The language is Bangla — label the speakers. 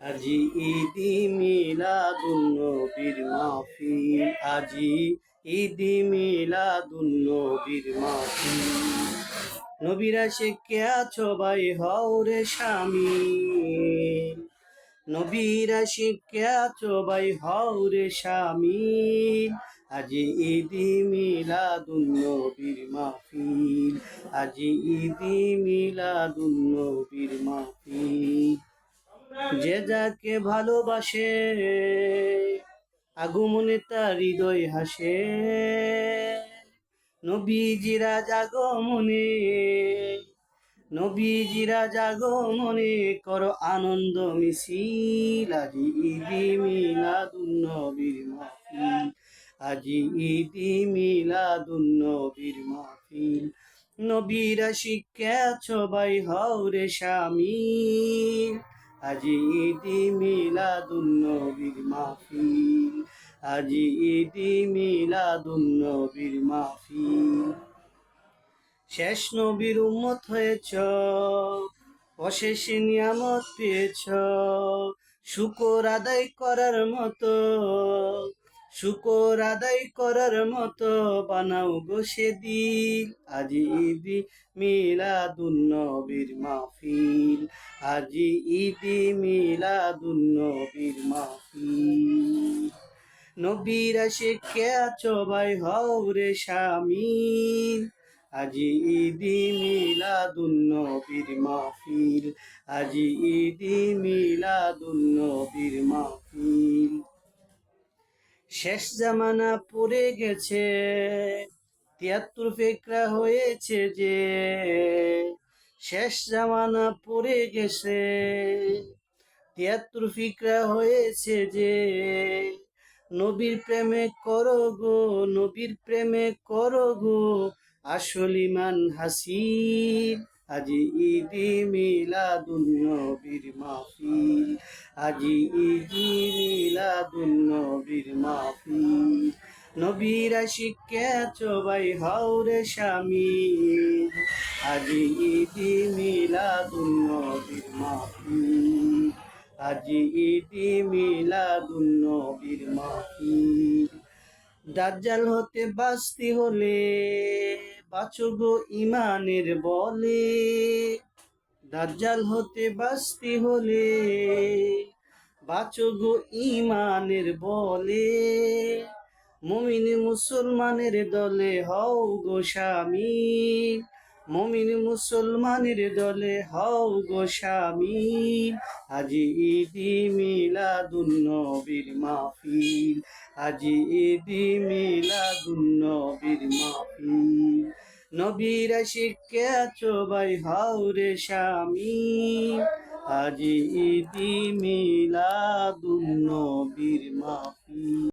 Speaker 1: আজি ঈদি মিলাদুন নবীর মাহফিল, আজি ঈদি মিলাদুন নবীর মাহফিল। নবীরা শিখে আছো ভাই হও রে শামিল, নবীরা শিখে আছো ভাই হও রে শামিল। আজি ঈদি মিলাদুন নবীর মাহফিল, আজি ঈদি মিলাদুন নবীর মাহফিল। যে যাকে ভালোবাসে আগমনে তার হৃদয় হাসে, নবীজিরা জাগমনে, নবীজিরা জাগমনে করো আনন্দ মিছিল। আজি ঈদি মিলাদুন নবীর মাহফিল, আজি ঈদি মিলাদুন নবীর মাহফিল। নবীরা শিখেছ ভাই হও রে শামিল, আজি ঈদি মিলাদুন নবীর মাহফিল, আজি ঈদি মিলাদুন নবীর মাহফিল। শেষ নবীর উম্মত হয়েছ, অশেষ নিয়ামত পেয়েছ, শুকর আদায় করার মতো, শুকর আদায় করার মতো বানাও গো সেদিন। আজি ঈদি মিলাদুন নবীর মাহফিল, আজি ঈদি মিলাদুন নবীর মাহফিল। নবীরা শিখে আছো ভাই হও রে শামিল, আজি ঈদি মিলাদুন নবীর মাহফিল, আজি ঈদি মিলাদুন নবীর মাহফিল। শেষ জামানা পড়ে গেছে, ৭৩ ফিকরা হয়েছে যে, শেষ জামানা পড়ে গেছে, ৭৩ ফিকরা হয়েছে যে। নবীর প্রেমে করো গো, নবীর প্রেমে করো গো আসল ইমান হাসিল। আজি ঈদি মিলাদুন নবীর মাহফিল, আজি ঈদি মিলাদুন নবীর মাহফিল। নবীরা শিখেছ ভাই হও রে শামিল, আজি ঈদি মিলাদুন নবীর মাহফিল, আজি ঈদি মিলাদুন নবীর মাহফিল। দাজ্জাল হতে বাঁচতে হলে বাঁচো গো ইমানের বলে, দাজ্জাল হতে বাঁচতে হলে বাঁচো গো ইমানের বলে। মুমিন মুসলমানের দলে হও গো শামিল, মুমিন মুসলমানের দলে হও গো শামিল। আজি ঈদি মিলাদুন নবীর মাহফিল, আজি ঈদি মিলাদুন নবীর মাহফিল। নবীরা শিখেছ ভাই হও রে শামিল, আজি ঈদি মিলাদুন নবীর মাহফিল।